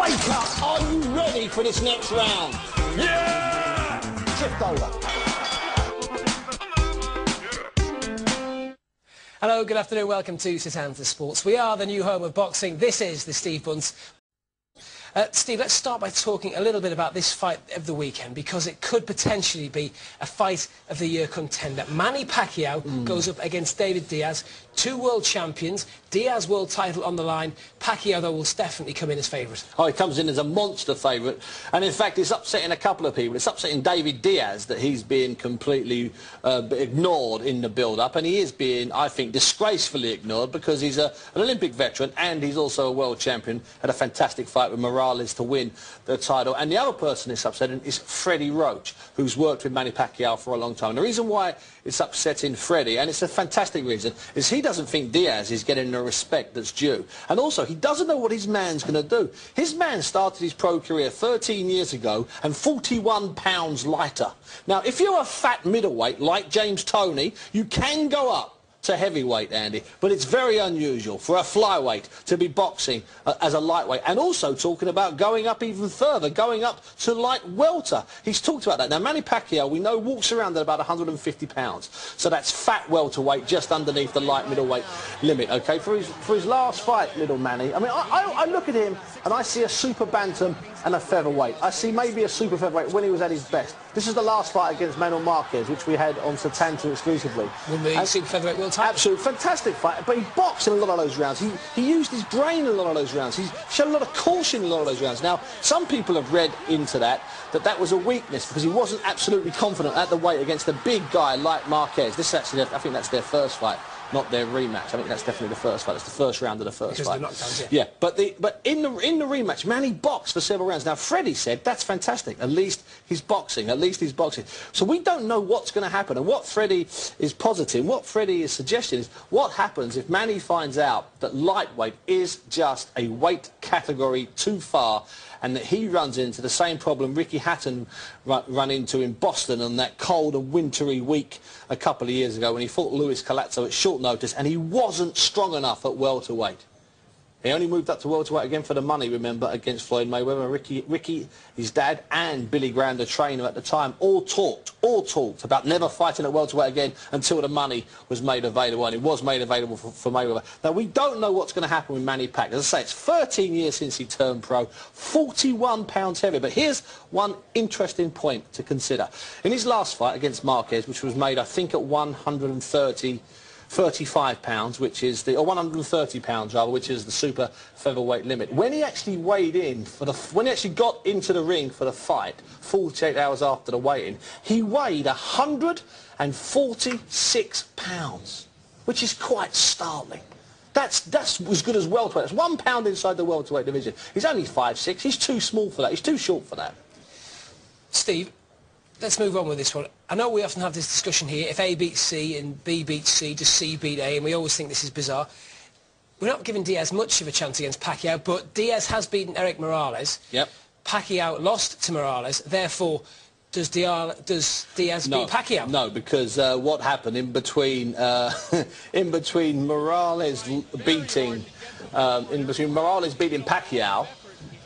Wake up! Are you ready for this next round? Yeah! Shift over. Hello, good afternoon, welcome to St Andrews Sports. We are the new home of boxing. This is the Steve Bunce. Steve, let's start by talking a little bit about this fight of the weekend, because it could potentially be a fight of the year contender. Manny Pacquiao goes up against David Diaz, two world champions. Diaz world title on the line. Pacquiao, though, will definitely come in as favourite. Oh, he comes in as a monster favourite, and in fact it's upsetting a couple of people. It's upsetting David Diaz that he's being completely ignored in the build-up, and he is being, I think, disgracefully ignored, because he's an Olympic veteran and he's also a world champion. Had a fantastic fight with Morales to win the title. And the other person it's upsetting is Freddie Roach, who's worked with Manny Pacquiao for a long time. And the reason why it's upsetting Freddie, and it's a fantastic reason, is he doesn't think Diaz is getting the respect that's due. And also, he doesn't know what his man's going to do. His man started his pro career 13 years ago and 41 pounds lighter. Now, if you're a fat middleweight like James Toney, you can go up to heavyweight, Andy, but it's very unusual for a flyweight to be boxing as a lightweight, and also talking about going up even further, going up to light welter. He's talked about that. Now, Manny Pacquiao, we know, walks around at about 150 pounds, so that's fat welterweight, just underneath the light middleweight limit, okay? For his last fight, little Manny, I mean, I look at him and I see a super bantam and a featherweight. I see maybe a super featherweight when he was at his best. This is the last fight against Manuel Marquez, which we had on Satanta exclusively. Will be super featherweight world title. Absolute fantastic fight, but he boxed in a lot of those rounds. He used his brain in a lot of those rounds. He showed a lot of caution in a lot of those rounds. Now, some people have read into that that was a weakness, because he wasn't absolutely confident at the weight against a big guy like Marquez. This is actually, I think that's their first fight, not their rematch. I think that's definitely the first fight. It's the first round of the first fight. Because the knockdowns, yeah. But in the rematch, Manny boxed for several rounds. Now, Freddie said that's fantastic. At least he's boxing. At least he's boxing. So we don't know what's going to happen. And what Freddie is positing, what Freddie is suggesting, is what happens if Manny finds out that lightweight is just a weight category too far, and that he runs into the same problem Ricky Hatton run into in Boston on that cold and wintry week a couple of years ago when he fought Luis Collazo at short notice, and he wasn't strong enough at welterweight. He only moved up to welterweight again for the money, remember, against Floyd Mayweather. Ricky, his dad, and Billy Graham, the trainer at the time, all talked about never fighting at welterweight again until the money was made available, and it was made available for Mayweather. Now, we don't know what's going to happen with Manny Pacquiao. As I say, it's 13 years since he turned pro, 41 pounds heavier. But here's one interesting point to consider. In his last fight against Marquez, which was made, I think, at 135 pounds, which is the, or 130 pounds rather, which is the super featherweight limit. When he actually weighed in when he actually got into the ring for the fight, 48 hours after the weigh-in, he weighed 146 pounds, which is quite startling. That's as good as welterweight. That's 1 pound inside the welterweight division. He's only 5'6". He's too small for that. He's too short for that. Steve, let's move on with this one. I know we often have this discussion here, if A beats C and B beats C, does C beat A, and we always think this is bizarre. We're not giving Diaz much of a chance against Pacquiao, but Diaz has beaten Eric Morales. Yep. Pacquiao lost to Morales, therefore, does Diaz beat Pacquiao? No, because what happened in between Morales beating Pacquiao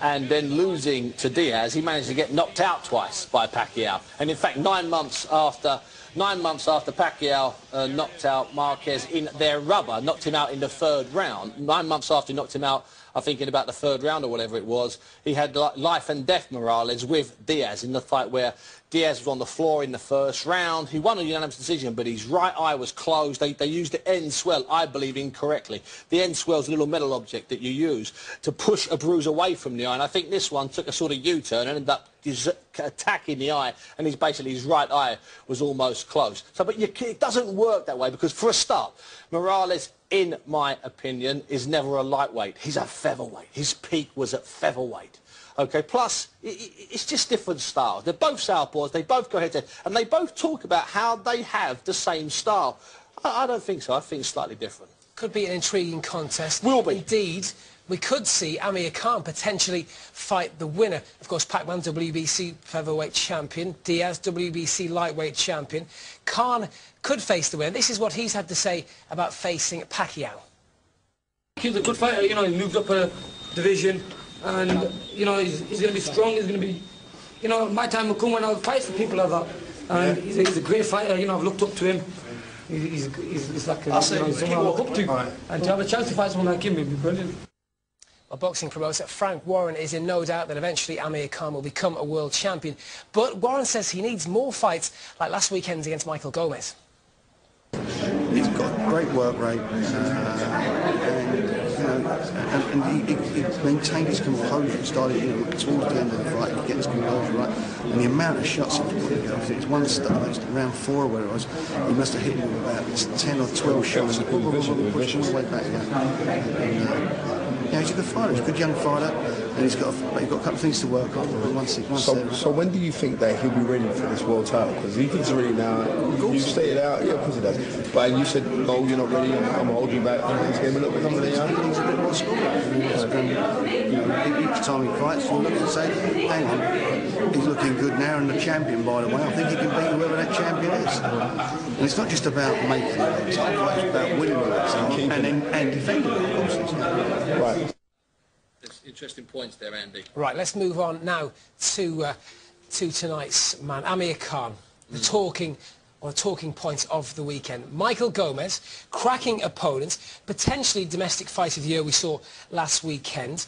and then losing to Diaz, he managed to get knocked out twice by Pacquiao. And in fact, 9 months after Pacquiao knocked out Marquez in their rubber, knocked him out in the third round, 9 months after he knocked him out, I think in about the third round or whatever it was, he had life and death Morales with Diaz in the fight where Diaz was on the floor in the first round. He won a unanimous decision, but his right eye was closed. They used the end swell, I believe, incorrectly. The end swell is a little metal object that you use to push a bruise away from the eye, and I think this one took a sort of U-turn and ended up attacking the eye, and his right eye was almost closed. So, but it doesn't work that way, because for a start, Morales, in my opinion, is never a lightweight. He's a featherweight. His peak was at featherweight. Okay, plus, it's just different styles. They're both southpaws, they both go head-to-head, and they both talk about how they have the same style. I don't think so. I think it's slightly different. Could be an intriguing contest. Will be. Indeed, we could see Amir Khan potentially fight the winner. Of course, Pacman, WBC featherweight champion, Diaz, WBC lightweight champion. Khan could face the winner. This is what he's had to say about facing Pacquiao. He's a good fighter, you know, he moved up a division. and you know he's going to be strong. He's going to be, you know, my time will come when I'll fight for people like that. And he's a great fighter. You know, I've looked up to him. He's like someone I look up to, and to have a chance to fight someone like him would be brilliant. Well, boxing promoter Frank Warren is in no doubt that eventually Amir Khan will become a world champion. But Warren says he needs more fights like last weekend's against Michael Gomez. He's got a great work rate, and he maintained his composure. He started, you know, towards the end of the fight, he get his composure right. And the amount of shots he was putting out, it's one step, round 4 or where it was, he must have hit him with about 10 or 12 shots and pushed him all the way back again. Yeah, he's a good fighter. He's a good young fighter, and he's got a couple of things to work on. So when do you think that he'll be ready for this world title? Because he's ready now. You stated out, yeah, of course he does. But you said, no, you're not ready. I'm holding you back. He's getting a little bit longer than you. He's a bit more scorer. Each time he fights, you look and say, hang on, he's looking good now, and the champion, by the way, I think he can beat whoever that champion is. And it's not just about making the title fight; it's about winning the title and defending it, obviously. Right. There's interesting points there, Andy. Right, let's move on now to tonight's man, Amir Khan, the talking points of the weekend. Michael Gomez, cracking opponents, potentially domestic fight of the year we saw last weekend.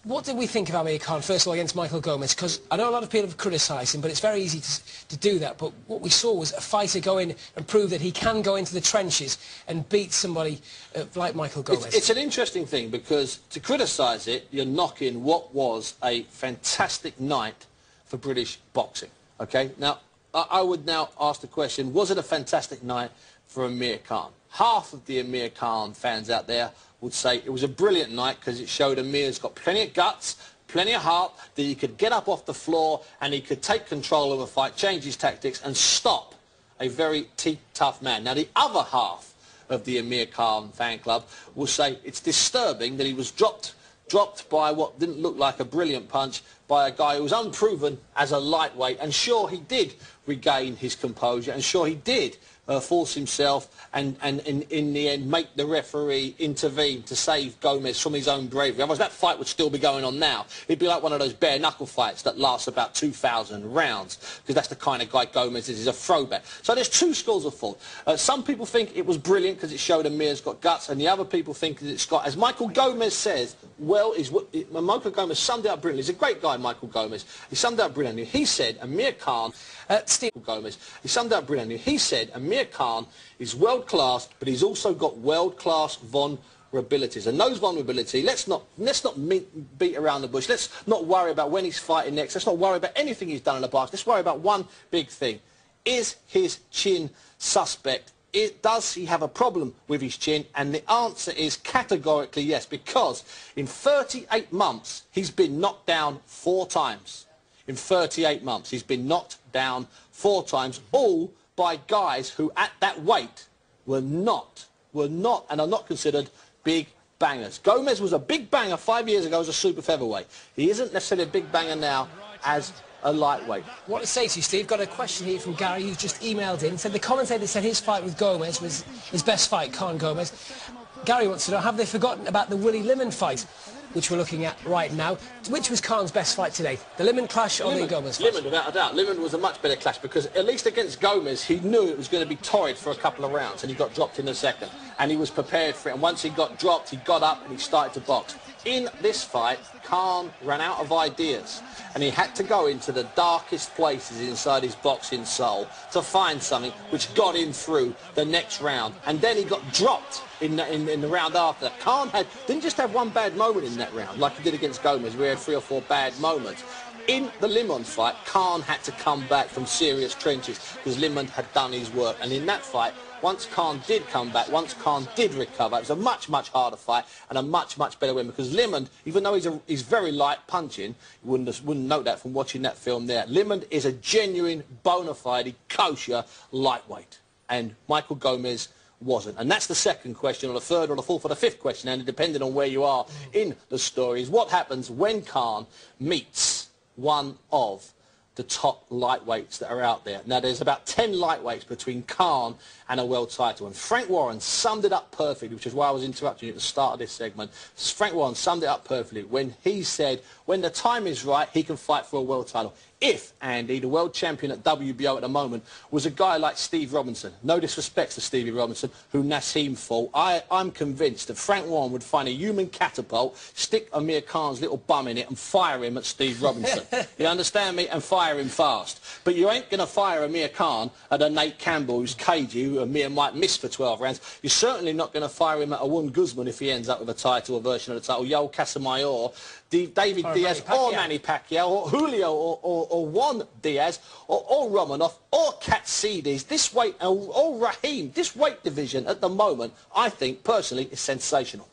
What did we think of Amir Khan, first of all, against Michael Gomez? Because I know a lot of people have criticised him, but it's very easy to do that. But what we saw was a fighter go in and prove that he can go into the trenches and beat somebody like Michael Gomez. It's an interesting thing, because to criticise it, you're knocking what was a fantastic night for British boxing. Okay? Now, I would now ask the question, was it a fantastic night for Amir Khan? Half of the Amir Khan fans out there would say it was a brilliant night because it showed Amir's got plenty of guts, plenty of heart, that he could get up off the floor and he could take control of a fight, change his tactics and stop a very tough man. Now, the other half of the Amir Khan fan club will say it's disturbing that he was dropped by what didn't look like a brilliant punch by a guy who was unproven as a lightweight. And sure, he did regain his composure, and sure, he did force himself and in the end make the referee intervene to save Gomez from his own bravery. Otherwise that fight would still be going on now. It'd be like one of those bare knuckle fights that lasts about 2,000 rounds, because that's the kind of guy Gomez is. He's a throwback. So there's two schools of thought. Some people think it was brilliant because it showed Amir's got guts, and the other people think that it's got, as Michael Gomez says, well, Michael Gomez summed it up brilliantly. He's a great guy, Michael Gomez. He summed it up brilliantly. He said Amir Khan, Steve Gomez, he summed it up brilliantly. He said Amir Khan is world-class, but he's also got world-class vulnerabilities. And those vulnerabilities, let's not beat around the bush. Let's not worry about when he's fighting next. Let's not worry about anything he's done in the past. Let's worry about one big thing. Is his chin suspect? Does he have a problem with his chin? And the answer is categorically yes, because in 38 months, he's been knocked down 4 times. In 38 months, he's been knocked down 4 times, all by guys who at that weight were not and are not considered big bangers. Gomez was a big banger 5 years ago as a super featherweight. He isn't necessarily a big banger now as a lightweight. What to say to you, Steve? Got a question here from Gary, who's just emailed in. Said the commentator said his fight with Gomez was his best fight, Khan Gomez. Gary wants to know, have they forgotten about the Willie Limon fight, which we're looking at right now? Which was Khan's best fight today? The Limon clash or the Gomez fight? Limon, without a doubt. Limon was a much better clash, because at least against Gomez, he knew it was going to be torrid for a couple of rounds, and he got dropped in the second. And he was prepared for it. And once he got dropped, he got up and he started to box. In this fight, Khan ran out of ideas, and he had to go into the darkest places inside his boxing soul to find something which got him through the next round. And then he got dropped in the round after. Khan didn't just have one bad moment in that round, like he did against Gomez, where he had 3 or 4 bad moments. In the Limon fight, Khan had to come back from serious trenches because Limon had done his work. And in that fight, once Khan did come back, once Khan did recover, it was a much, much harder fight and a much, much better win, because Limon, even though he's very light punching, you wouldn't know that from watching that film there, Limon is a genuine, bona fide, kosher lightweight. And Michael Gomez wasn't. And that's the second question, or the third, or the fourth, or the fifth question, and depending on where you are in the story, is what happens when Khan meets one of the top lightweights that are out there. Now, there's about 10 lightweights between Khan and a world title, and Frank Warren summed it up perfectly, which is why I was interrupting you at the start of this segment. Frank Warren summed it up perfectly when he said when the time is right, he can fight for a world title. If, Andy, the world champion at WBO at the moment was a guy like Steve Robinson, no disrespect to Stevie Robinson, who Nassim fought, I'm convinced that Frank Warren would find a human catapult, stick Amir Khan's little bum in it and fire him at Steve Robinson. You understand me? And fire him fast. But you ain't going to fire Amir Khan at a Nate Campbell who's cagey, who Amir might miss for 12 rounds. You're certainly not going to fire him at a Woon Guzman if he ends up with a title, a version of the title, Yoel Casamayor, David Diaz, or Manny Pacquiao, or Julio, or Juan Diaz, or Romanov, or Katsides. This weight, or Raheem, this weight division at the moment, I think, personally, is sensational.